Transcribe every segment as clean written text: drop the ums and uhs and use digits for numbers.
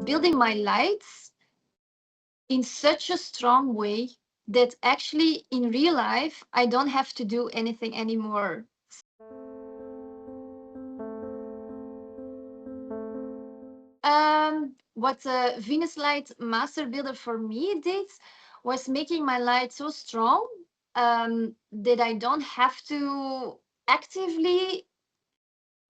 building my lights in such a strong way that actually in real life I don't have to do anything anymore. What the Venus Light Master Builder for me did was making my light so strong that I don't have to actively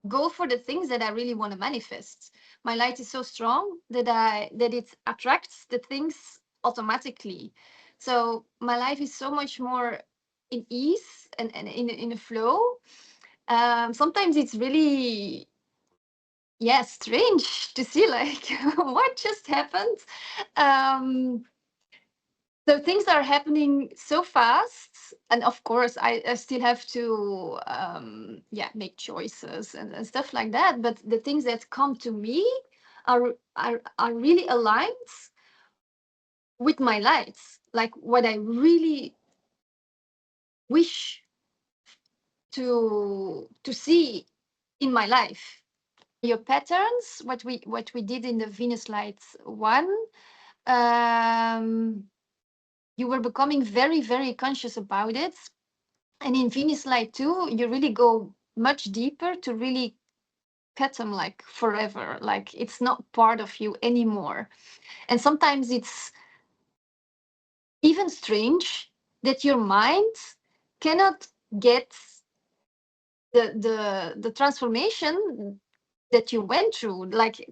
go for the things that I really want to manifest. My light is so strong that it attracts the things automatically. So my life is so much more in ease and in a flow. Sometimes it's really, yeah, strange to see like what just happened. Um, so things are happening so fast, and of course I still have to yeah, make choices and stuff like that, but the things that come to me are really aligned with my lights, like what I really wish to see in my life. Your patterns, what we did in the Venus Lights one, um you were becoming very, very conscious about it. And in Venus Light 2, you really go much deeper to really cut them like forever. Like it's not part of you anymore. And sometimes it's even strange that your mind cannot get the transformation that you went through. Like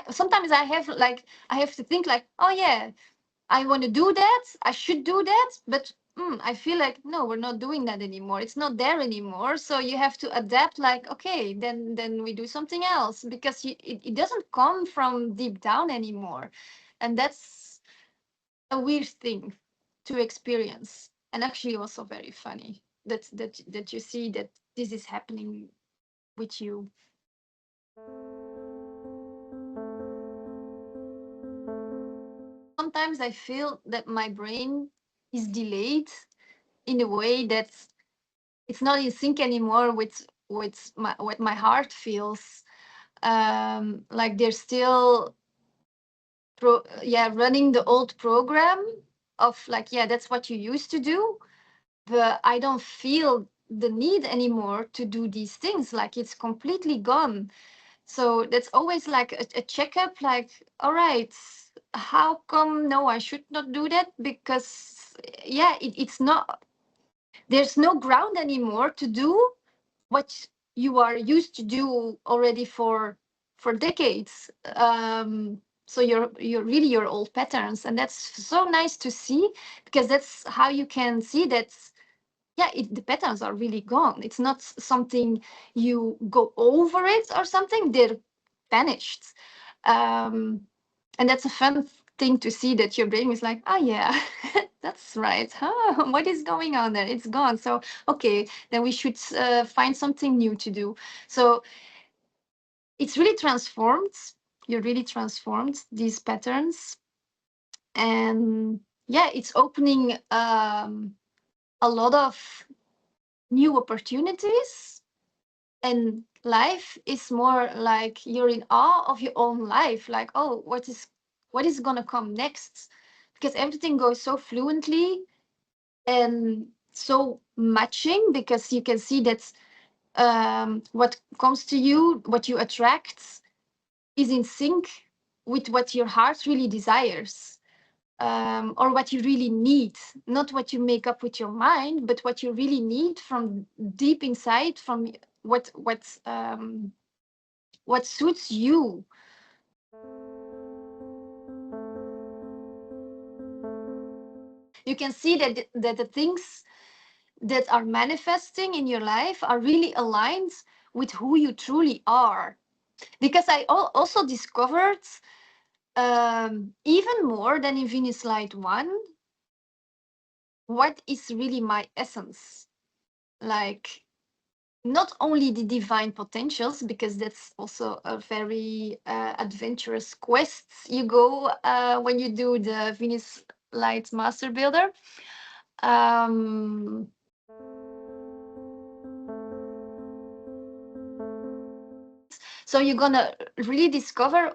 sometimes I have to think like, oh yeah, I want to do that. I should do that. But I feel like, no, we're not doing that anymore. It's not there anymore. So you have to adapt like, okay, then we do something else because it doesn't come from deep down anymore. And that's a weird thing to experience. And actually also very funny that you see that this is happening with you. Sometimes I feel that my brain is delayed in a way that it's not in sync anymore with my what my heart feels. Like they're still yeah, running the old program of like, yeah, that's what you used to do, but I don't feel the need anymore to do these things. Like it's completely gone. So that's always like a checkup, like, all right, how come no, I should not do that? Because yeah, it's not, there's no ground anymore to do what you are used to do already for decades. So you're really your old patterns, and that's so nice to see because that's how you can see that. Yeah, the patterns are really gone. It's not something you go over it or something. They're vanished, um, and that's a fun thing to see that your brain is like, oh yeah, that's right. Huh? What is going on there? It's gone. So okay, then we should find something new to do. So it's really transformed. You're really transformed these patterns, and yeah, it's opening a lot of new opportunities, and life is more like you're in awe of your own life, like, oh, what is going to come next, because everything goes so fluently and so matching, because you can see that what comes to you, what you attract, is in sync with what your heart really desires, or what you really need, not what you make up with your mind, but what you really need from deep inside, from what suits you. You can see that the things that are manifesting in your life are really aligned with who you truly are. Because I also discovered, even more than in Venus Light 1, what is really my essence. Like, not only the divine potentials, because that's also a very adventurous quest you go when you do the Venus Light Master Builder. Um, so you're gonna really discover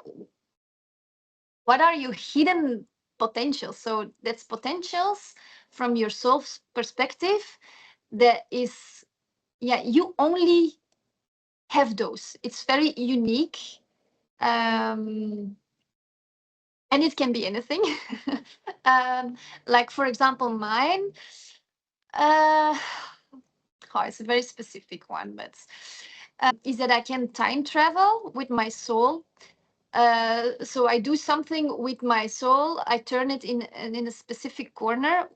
what are your hidden potentials? So that's potentials from your soul's perspective. That is, yeah, you only have those. It's very unique. Um, and it can be anything. um, like, for example, mine. Uh, oh, it's a very specific one, but is that I can time travel with my soul. So I do something with my soul. I turn it in a specific corner.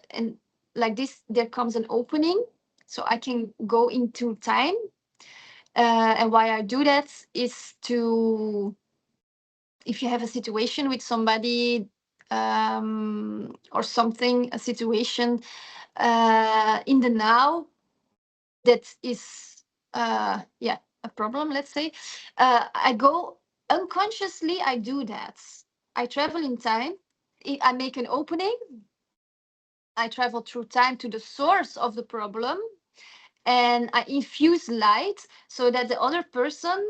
And like this, there comes an opening, so I can go into time. And why I do that is to, if you have a situation with somebody, or something, a situation in the now that is, yeah, a problem, let's say, I go unconsciously, I do that. I travel in time. I make an opening. I travel through time to the source of the problem, and I infuse light so that the other person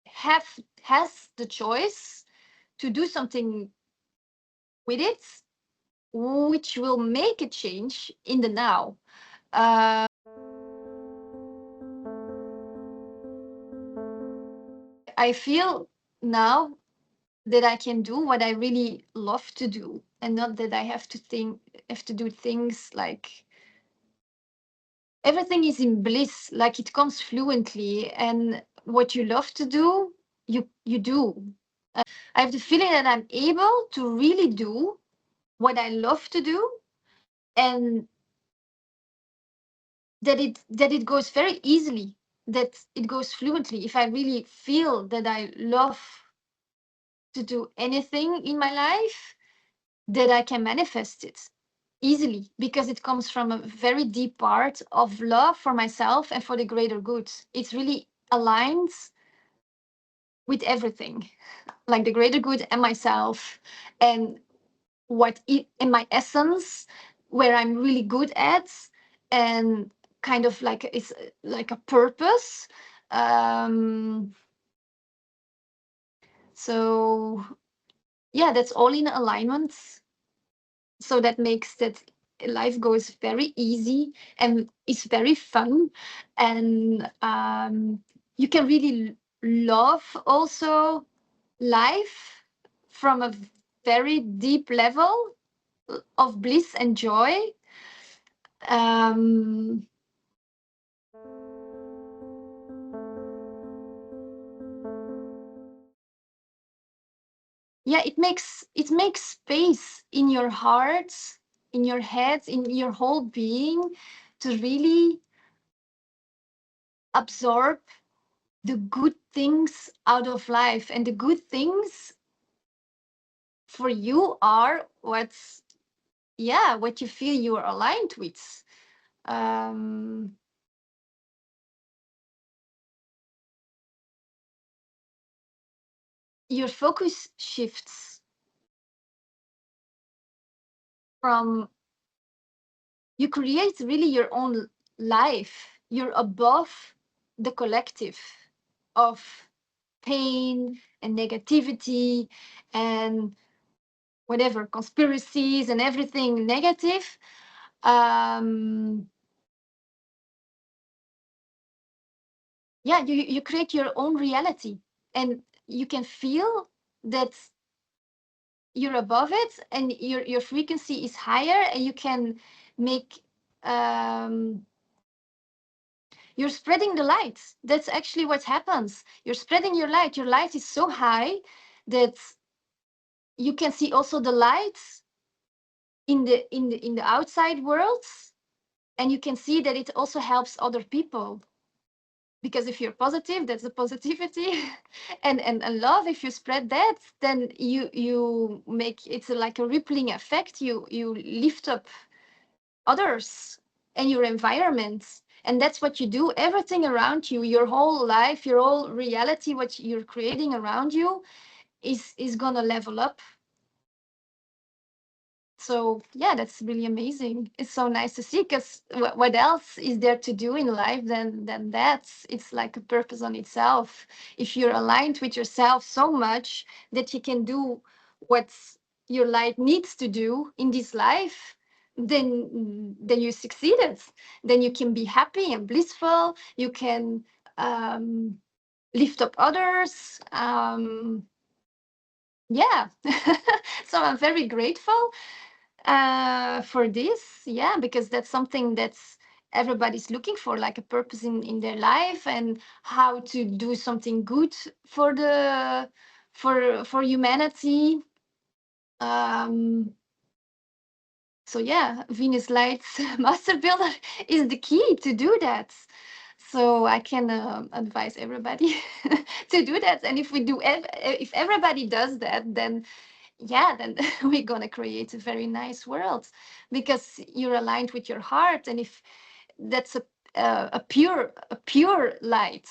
has the choice to do something with it, which will make a change in the now. I feel now that I can do what I really love to do, and not that I have to do things like everything is in bliss, like it comes fluently, and what you love to do, you do. I have the feeling that I'm able to really do what I love to do, and that it goes very easily, that it goes fluently. If I really feel that I love to do anything in my life, that I can manifest it easily, because it comes from a very deep part of love for myself and for the greater good. It really aligns with everything, like the greater good and myself, and in my essence, where I'm really good at, and kind of like it's like a purpose. Um, so yeah, that's all in alignment. So that makes that life goes very easy and it's very fun, and you can really love also life from a very deep level of bliss and joy. um yeah, it makes space in your heart, in your head, in your whole being, to really absorb the good things out of life. And the good things for you are what's, yeah, what you feel you are aligned with. um your focus shifts from, you create really your own life. You're above the collective of pain and negativity and whatever conspiracies and everything negative. um yeah, you create your own reality, and you can feel that you're above it, and your frequency is higher, and you can make, um you're spreading the light. That's actually what happens. You're spreading your light. Your light is so high that you can see also the lights in the outside worlds, and you can see that it also helps other people, because if you're positive, that's the positivity. And love, if you spread that, then you make it's like a rippling effect. You lift up others and your environment, and that's what you do. Everything around you, your whole life, your whole reality, what you're creating around you is gonna level up. So yeah, that's really amazing. It's so nice to see, because what else is there to do in life than that? It's like a purpose on itself. If you're aligned with yourself so much that you can do what your light needs to do in this life, then you succeeded. Then you can be happy and blissful. You can um, lift up others. Yeah. So I'm very grateful for this. Yeah, because that's something that's everybody's looking for, like a purpose in their life, and how to do something good for the for humanity. um so yeah, Venus Lights Master Builder is the key to do that. So I can advise everybody to do that. And if we do if everybody does that, then yeah, then we're gonna create a very nice world, because you're aligned with your heart. And if that's a pure light,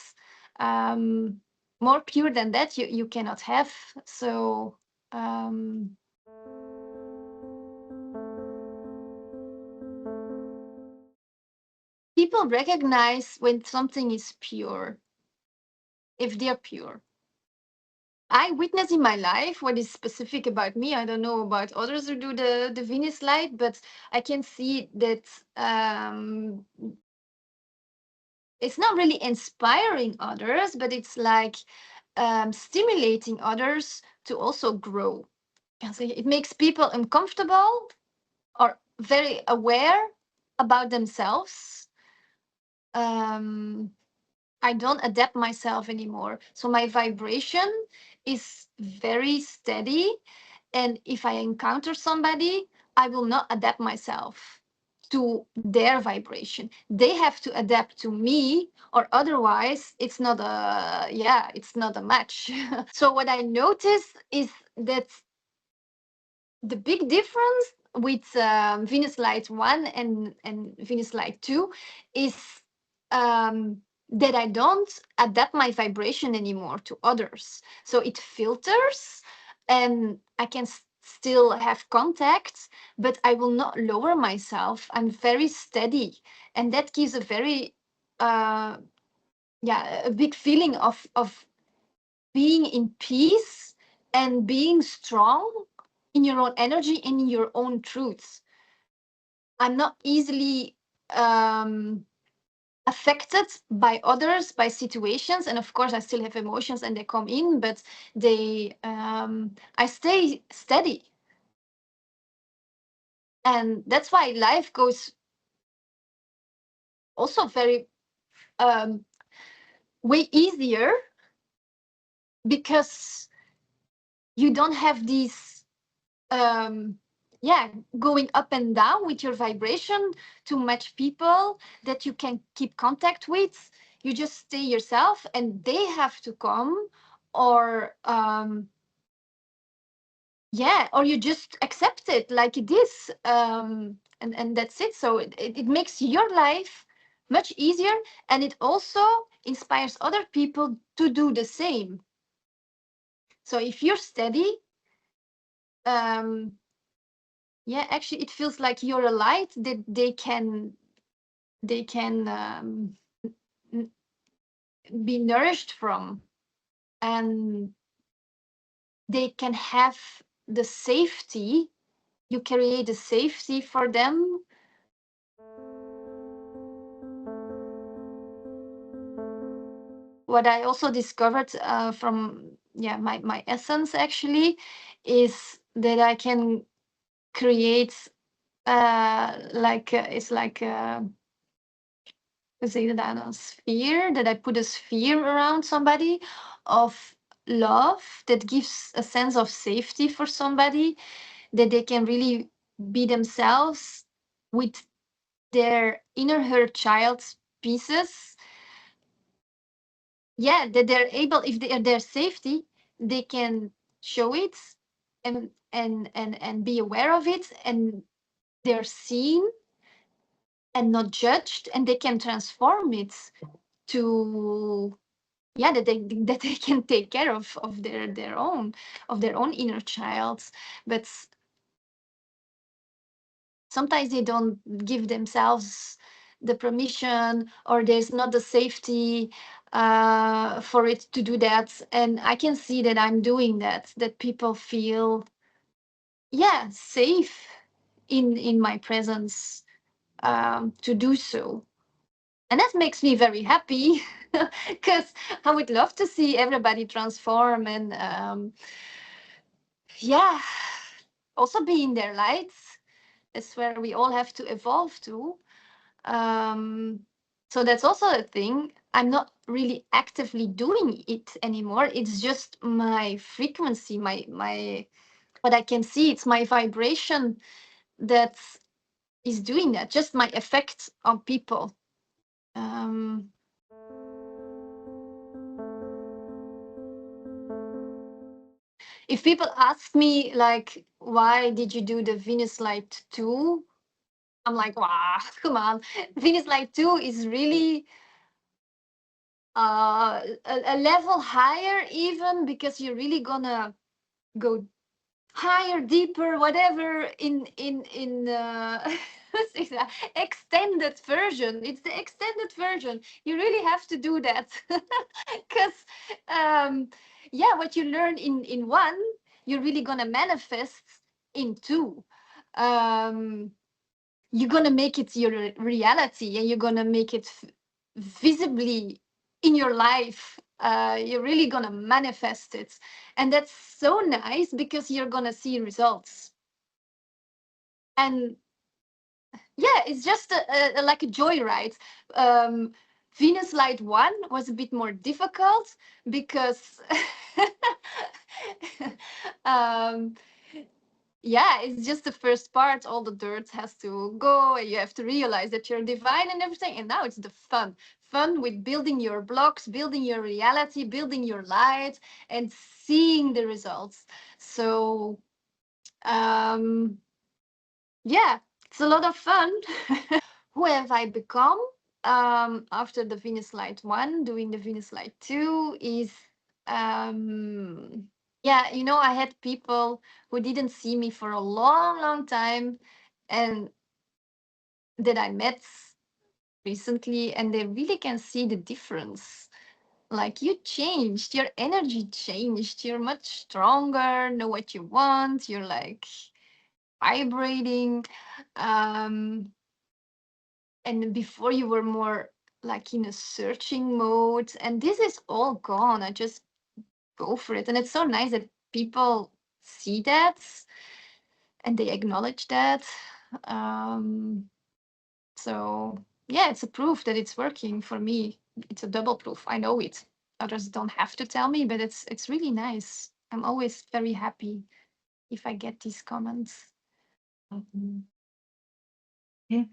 um more pure than that, you cannot have. So um people recognize when something is pure, if they're pure. I witness in my life what is specific about me. I don't know about others who do the Venus light, but I can see that it's not really inspiring others, but it's like stimulating others to also grow. And so it makes people uncomfortable or very aware about themselves. Um, I don't adapt myself anymore. So my vibration is very steady. And if I encounter somebody, I will not adapt myself to their vibration. They have to adapt to me, or otherwise it's not a match. So what I notice is that the big difference with Venus Light 1 and Venus Light 2 is that I don't adapt my vibration anymore to others. So it filters, and I can still have contact, but I will not lower myself. I'm very steady. And that gives a very, uh, yeah, a big feeling of being in peace and being strong in your own energy and in your own truths. I'm not easily um, affected by others, by situations, and of course, I still have emotions and they come in, but I stay steady, and that's why life goes also very um, way easier, because you don't have these um yeah, going up and down with your vibration to match people that you can keep contact with. You just stay yourself, and they have to come, or yeah, or you just accept it like it is, and that's it. So it makes your life much easier, and it also inspires other people to do the same. So if you're steady, um yeah, actually it feels like you're a light that they can n- be nourished from, and they can have the safety. You create a safety for them. What I also discovered from my essence actually is that I can create it's like say that a sphere, that I put a sphere around somebody of love that gives a sense of safety for somebody, that they can really be themselves with their inner her child's pieces. Yeah, that they're able, if they are their safety, they can show it, and be aware of it, and they're seen and not judged, and they can transform it to that they can take care of their own inner child. But sometimes they don't give themselves the permission, or there's not the safety for it to do that. And I can see that I'm doing that, that people feel, yeah, safe in my presence to do so. And that makes me very happy because I would love to see everybody transform and yeah, also be in their lights. That's where we all have to evolve to. Um, so that's also a thing. I'm not really actively doing it anymore. It's just my frequency, my what I can see. It's my vibration that is doing that. Just my effect on people. Um, if people ask me like, why did you do the Venus Light 2? I'm like, wow, come on. Venus Light 2 is really a level higher, even, because you're really gonna go higher, deeper, whatever in what's it, extended version. It's the extended version. You really have to do that because yeah, what you learn in one, you're really gonna manifest in two. Um, you're gonna make it your reality, and you're gonna make it visibly in your life. You're really gonna manifest it, and that's so nice because you're gonna see results. And yeah, it's just like a joyride. um, Venus Light 1 was a bit more difficult because um, yeah, it's just the first part. All the dirt has to go, and you have to realize that you're divine and everything. And now it's the fun with building your blocks, building your reality, building your light, and seeing the results. So yeah, it's a lot of fun. Who have I become after the Venus Light 1? Doing the Venus Light 2 is yeah, you know, I had people who didn't see me for a long time, and that I met recently, and they really can see the difference. Like, you changed, your energy changed, you're much stronger, know what you want, you're like vibrating. Um, and before you were more like in a searching mode, and this is all gone. I just go for it, and it's so nice that people see that and they acknowledge that. um so yeah, it's a proof that it's working for me. It's a double proof. I know it. Others don't have to tell me, but it's really nice. I'm always very happy if I get these comments. Mhm. Yeah.